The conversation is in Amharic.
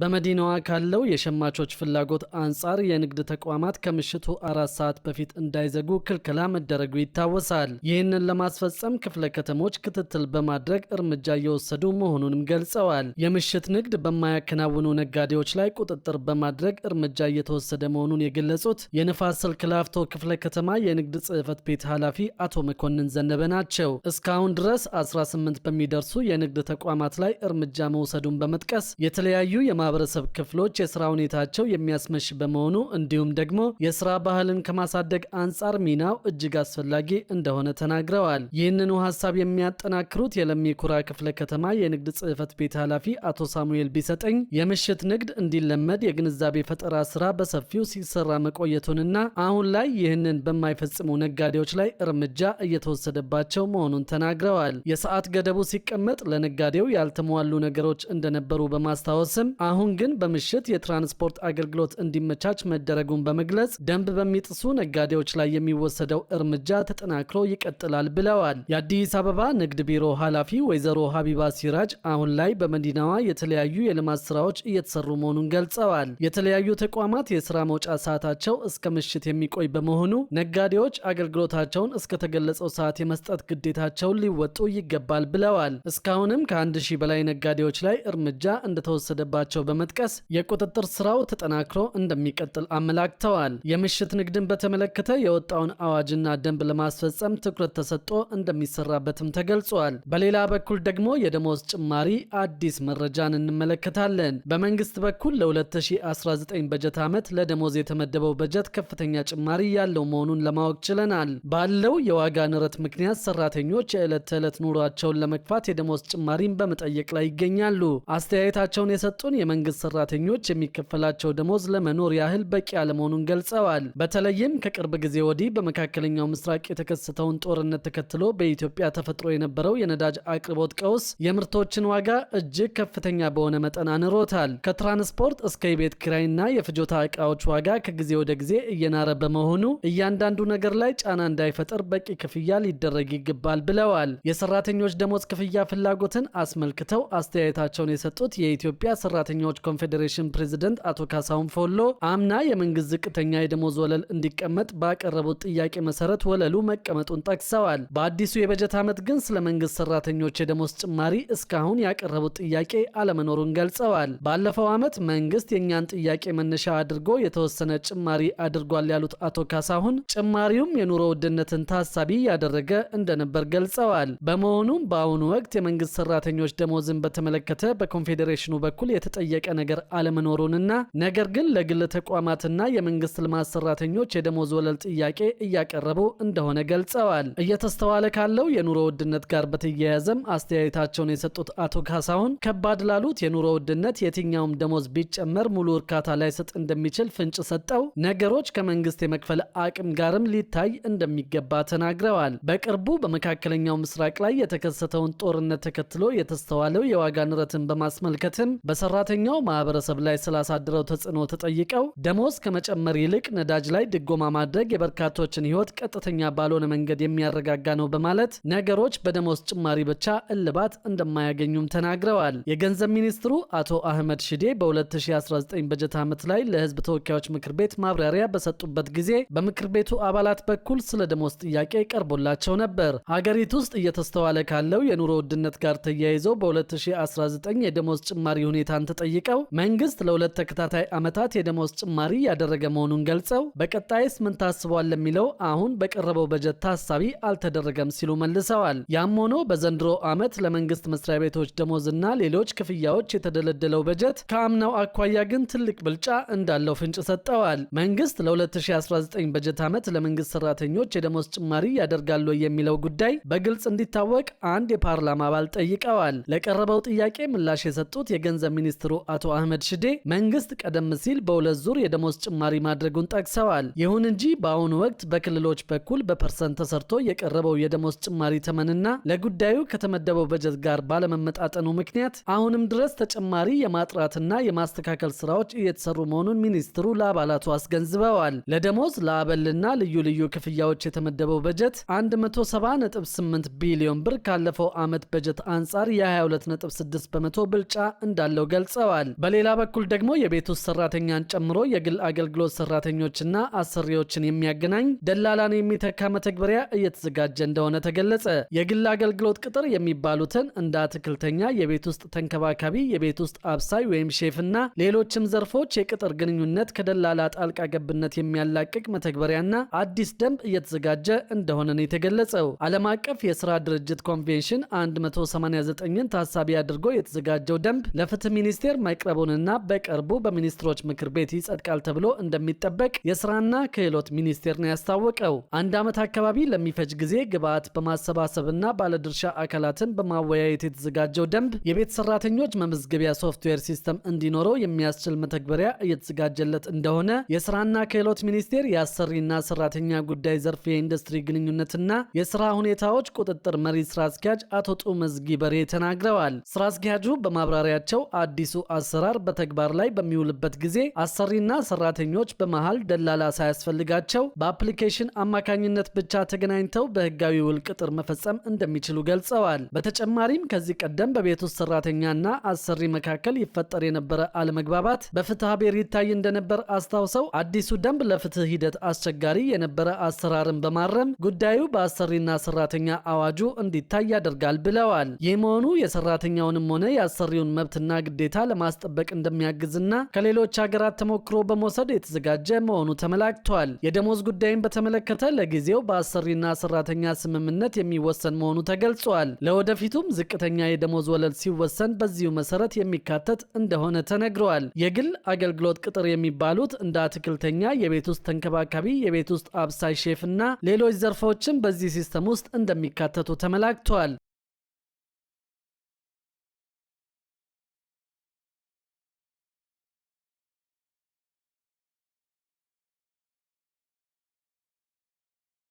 በመዲናዋ ካለው የሸማቾች ፍላጎት አንጻር የንግድ ተቋማት ከምሽቱ 4 ሰዓት በፊት እንዳይዘጉ ክልከላ መደረጉ ይታወሳል። ይህንን ለማስፈጸም ክፍለ ከተሞች ክትትል በማድረግ እርምጃ እየወሰዱ መሆኑንም ገልጸዋል። የምሽት ንግድ በማያከናውኑ ነጋዴዎች ላይ ቁጥጥር በማድረግ እርምጃ እየተወሰደ መሆኑን የገለጹት የንፋስ ስልክ ላፍቶ ክፍለ ከተማ የንግድ ጽሕፈት ቤት ኃላፊ አቶ መኮንን ዘነበ ናቸው። እስካሁን ድረስ 18 በሚደርሱ የንግድ ተቋማት ላይ እርምጃ መውሰዱን በመጥቀስ የተለያዩ የማህበረሰብ ክፍሎች የስራ ሁኔታቸው የሚያስመሽ በመሆኑ እንዲሁም ደግሞ የስራ ባህልን ከማሳደግ አንጻር ሚናው እጅግ አስፈላጊ እንደሆነ ተናግረዋል። ይህንኑ ሀሳብ የሚያጠናክሩት የለሚ ኩራ ክፍለ ከተማ የንግድ ጽሕፈት ቤት ኃላፊ አቶ ሳሙኤል ቢሰጠኝ የምሽት ንግድ እንዲለመድ የግንዛቤ ፈጠራ ስራ በሰፊው ሲሰራ መቆየቱንና አሁን ላይ ይህንን በማይፈጽሙ ነጋዴዎች ላይ እርምጃ እየተወሰደባቸው መሆኑን ተናግረዋል። የሰዓት ገደቡ ሲቀመጥ ለነጋዴው ያልተሟሉ ነገሮች እንደነበሩ በማስታወስም አሁን ግን በምሽት የትራንስፖርት አገልግሎት እንዲመቻች መደረጉን በመግለጽ ደንብ በሚጥሱ ነጋዴዎች ላይ የሚወሰደው እርምጃ ተጠናክሮ ይቀጥላል ብለዋል። የአዲስ አበባ ንግድ ቢሮ ኃላፊ ወይዘሮ ሀቢባ ሲራጅ አሁን ላይ በመዲናዋ የተለያዩ የልማት ስራዎች እየተሰሩ መሆኑን ገልጸዋል። የተለያዩ ተቋማት የስራ መውጫ ሰዓታቸው እስከ ምሽት የሚቆይ በመሆኑ ነጋዴዎች አገልግሎታቸውን እስከተገለጸው ሰዓት የመስጠት ግዴታቸውን ሊወጡ ይገባል ብለዋል። እስካሁንም ከ1000 በላይ ነጋዴዎች ላይ እርምጃ እንደተወሰደባቸው በመጥቀስ የቁጥጥር ስራው ተጠናክሮ እንደሚቀጥል አመላክተዋል። የምሽት ንግድን በተመለከተ የወጣውን አዋጅና ደንብ ለማስፈጸም ትኩረት ተሰጥቶ እንደሚሰራበትም ተገልጿል። በሌላ በኩል ደግሞ የደሞዝ ጭማሪ አዲስ መረጃን እንመለከታለን። በመንግስት በኩል ለ2019 በጀት ዓመት ለደሞዝ የተመደበው በጀት ከፍተኛ ጭማሪ ያለው መሆኑን ለማወቅ ችለናል። ባለው የዋጋ ንረት ምክንያት ሰራተኞች የዕለት ተዕለት ኑሯቸውን ለመግፋት የደሞዝ ጭማሪን በመጠየቅ ላይ ይገኛሉ። አስተያየታቸውን የሰጡን የመንግስት ሰራተኞች የሚከፈላቸው ደሞዝ ለመኖር ያህል በቂ አለመሆኑን ገልጸዋል። በተለይም ከቅርብ ጊዜ ወዲህ በመካከለኛው ምስራቅ የተከሰተውን ጦርነት ተከትሎ በኢትዮጵያ ተፈጥሮ የነበረው የነዳጅ አቅርቦት ቀውስ የምርቶችን ዋጋ እጅግ ከፍተኛ በሆነ መጠን አንሮታል። ከትራንስፖርት እስከ የቤት ኪራይና የፍጆታ ዕቃዎች ዋጋ ከጊዜ ወደ ጊዜ እየናረ በመሆኑ እያንዳንዱ ነገር ላይ ጫና እንዳይፈጠር በቂ ክፍያ ሊደረግ ይገባል ብለዋል። የሰራተኞች ደሞዝ ክፍያ ፍላጎትን አስመልክተው አስተያየታቸውን የሰጡት የኢትዮጵያ ሰራተኞች ኮንፌዴሬሽን ፕሬዝዳንት አቶ ካሳሁን ፎሎ አምና የመንግስት ዝቅተኛ የደሞዝ ወለል እንዲቀመጥ ባቀረቡት ጥያቄ መሰረት ወለሉ መቀመጡን ጠቅሰዋል። በአዲሱ የበጀት ዓመት ግን ስለ መንግስት ሰራተኞች የደሞዝ ጭማሪ እስካሁን ያቀረቡት ጥያቄ አለመኖሩን ገልጸዋል። ባለፈው ዓመት መንግስት የእኛን ጥያቄ መነሻ አድርጎ የተወሰነ ጭማሪ አድርጓል ያሉት አቶ ካሳሁን ጭማሪውም የኑሮ ውድነትን ታሳቢ ያደረገ እንደነበር ገልጸዋል። በመሆኑም በአሁኑ ወቅት የመንግስት ሰራተኞች ደሞዝን በተመለከተ በኮንፌዴሬሽኑ በኩል የተጠየቀ ነገር አለመኖሩንና ነገር ግን ለግል ተቋማትና የመንግስት ልማት ሰራተኞች የደሞዝ ወለል ጥያቄ እያቀረቡ እንደሆነ ገልጸዋል። እየተስተዋለ ካለው የኑሮ ውድነት ጋር በተያያዘም አስተያየታቸውን የሰጡት አቶ ካሳሁን ከባድ ላሉት የኑሮ ውድነት የትኛውም ደሞዝ ቢጨመር ሙሉ እርካታ ላይሰጥ እንደሚችል ፍንጭ ሰጠው ነገሮች ከመንግስት የመክፈል አቅም ጋርም ሊታይ እንደሚገባ ተናግረዋል። በቅርቡ በመካከለኛው ምስራቅ ላይ የተከሰተውን ጦርነት ተከትሎ የተስተዋለው የዋጋ ንረትን በማስመልከትም በሰራተኛው ማህበረሰብ ላይ ስላሳደረው ተጽዕኖ ተጠይቀው ደሞዝ ከመጨመር ይልቅ ነዳጅ ላይ ድጎማ ማድረግ የበርካቶችን ህይወት ቀጥተኛ ባልሆነ መንገድ የሚያረጋጋ ነው በማለት ነገሮች በደሞዝ ጭማሪ ብቻ እልባት እንደማያገኙም ተናግረዋል። የገንዘብ ሚኒስትሩ አቶ አህመድ ሽዴ በ2019 በጀት ዓመት ላይ ለህዝብ ተወካዮች ምክር ቤት ማብራሪያ በሰጡበት ጊዜ በምክር ቤቱ አባላት በኩል ስለ ደሞዝ ጥያቄ ቀርቦላቸው ነበር። ሀገሪቱ ውስጥ እየተስተዋለ ካለው የኑሮ ውድነት ጋር ተያይዘው በ2019 የደሞዝ ጭማሪ ሁኔታን ተጠይቀው መንግስት ለሁለት ተከታታይ ዓመታት የደሞዝ ጭማሪ ያደረገ መሆኑን ገልጸው በቀጣይስ ምን ታስቧል ለሚለው አሁን በቀረበው በጀት ታሳቢ አልተደረገም ሲሉ መልሰዋል። ያም ሆኖ በዘንድሮ ዓመት ለመንግስት መስሪያ ቤቶች ደሞዝና ሌሎች ክፍያዎች የተደለደለው በጀት ከአምናው አኳያ ግን ትልቅ ብልጫ እንዳለው ፍንጭ ሰጠዋል። መንግስት ለ2019 በጀት ዓመት ለመንግስት ሰራተኞች የደሞዝ ጭማሪ ያደርጋሉ የሚለው ጉዳይ በግልጽ እንዲታወቅ አንድ የፓርላማ አባል ጠይቀዋል። ለቀረበው ጥያቄ ምላሽ የሰጡት የገንዘብ ሚኒስትሩ አቶ አህመድ ሽዴ መንግስት ቀደም ሲል በሁለት ዙር የደሞዝ ጭማሪ ማድረጉን ጠቅሰዋል። ይሁን እንጂ በአሁኑ ወቅት በክልሎች በኩል በፐርሰንት ተሰርቶ የቀረበው የደሞዝ ጭማሪ ተመንና ለጉዳዩ ከተመደበው በጀት ጋር ባለመመጣጠኑ ምክንያት አሁንም ድረስ ተጨማሪ የማጥራትና የማስተካከል ስራዎች እየተሰሩ መሆኑን ሚኒስትሩ ለአባላቱ አስገንዝበዋል። ለደሞዝ ለአበልና ልዩ ልዩ ክፍያዎች የተመደበው በጀት 170.8 ቢሊዮን ብር ካለፈው ዓመት በጀት አንጻር የ22.6 በመቶ ብልጫ እንዳለው ገልጸዋል። ተናግረዋል። በሌላ በኩል ደግሞ የቤት ውስጥ ሰራተኛን ጨምሮ የግል አገልግሎት ሰራተኞችና አሰሪዎችን የሚያገናኝ ደላላን የሚተካ መተግበሪያ እየተዘጋጀ እንደሆነ ተገለጸ። የግል አገልግሎት ቅጥር የሚባሉትን እንደ አትክልተኛ፣ የቤት ውስጥ ተንከባካቢ፣ የቤት ውስጥ አብሳይ ወይም ሼፍና ሌሎችም ዘርፎች የቅጥር ግንኙነት ከደላላ ጣልቃ ገብነት የሚያላቅቅ መተግበሪያና አዲስ ደንብ እየተዘጋጀ እንደሆነ ነው የተገለጸው። ዓለም አቀፍ የስራ ድርጅት ኮንቬንሽን 189ን ታሳቢ አድርጎ የተዘጋጀው ደንብ ለፍትህ ሚኒስቴር መቅረቡንና በቅርቡ በሚኒስትሮች ምክር ቤት ይጸድቃል ተብሎ እንደሚጠበቅ የስራና ክህሎት ሚኒስቴር ነው ያስታወቀው። አንድ ዓመት አካባቢ ለሚፈጅ ጊዜ ግብዓት በማሰባሰብና ባለድርሻ አካላትን በማወያየት የተዘጋጀው ደንብ የቤት ሰራተኞች መመዝገቢያ ሶፍትዌር ሲስተም እንዲኖረው የሚያስችል መተግበሪያ እየተዘጋጀለት እንደሆነ የስራና ክህሎት ሚኒስቴር የአሰሪና ሰራተኛ ጉዳይ ዘርፍ የኢንዱስትሪ ግንኙነትና የስራ ሁኔታዎች ቁጥጥር መሪ ስራ አስኪያጅ አቶ ጡመዝጊ በሬ ተናግረዋል። ስራ አስኪያጁ በማብራሪያቸው አዲሱ አሰራር በተግባር ላይ በሚውልበት ጊዜ አሰሪና ሰራተኞች በመሃል ደላላ ሳያስፈልጋቸው በአፕሊኬሽን አማካኝነት ብቻ ተገናኝተው በህጋዊ ውል ቅጥር መፈጸም እንደሚችሉ ገልጸዋል። በተጨማሪም ከዚህ ቀደም በቤት ውስጥ ሰራተኛና አሰሪ መካከል ይፈጠር የነበረ አለመግባባት በፍትሐ ብሔር ይታይ እንደነበር አስታውሰው አዲሱ ደንብ ለፍትህ ሂደት አስቸጋሪ የነበረ አሰራርን በማረም ጉዳዩ በአሰሪና ሰራተኛ አዋጁ እንዲታይ ያደርጋል ብለዋል። ይህ መሆኑ የሰራተኛውንም ሆነ የአሰሪውን መብትና ግዴታ ለማስጠበቅ እንደሚያግዝና ከሌሎች ሀገራት ተሞክሮ በመውሰድ የተዘጋጀ መሆኑ ተመላክቷል። የደሞዝ ጉዳይን በተመለከተ ለጊዜው በአሰሪና ሰራተኛ ስምምነት የሚወሰን መሆኑ ተገልጿል። ለወደፊቱም ዝቅተኛ የደሞዝ ወለል ሲወሰን በዚሁ መሰረት የሚካተት እንደሆነ ተነግሯል። የግል አገልግሎት ቅጥር የሚባሉት እንደ አትክልተኛ፣ የቤት ውስጥ ተንከባካቢ፣ የቤት ውስጥ አብሳይ፣ ሼፍና ሌሎች ዘርፎችም በዚህ ሲስተም ውስጥ እንደሚካተቱ ተመላክቷል።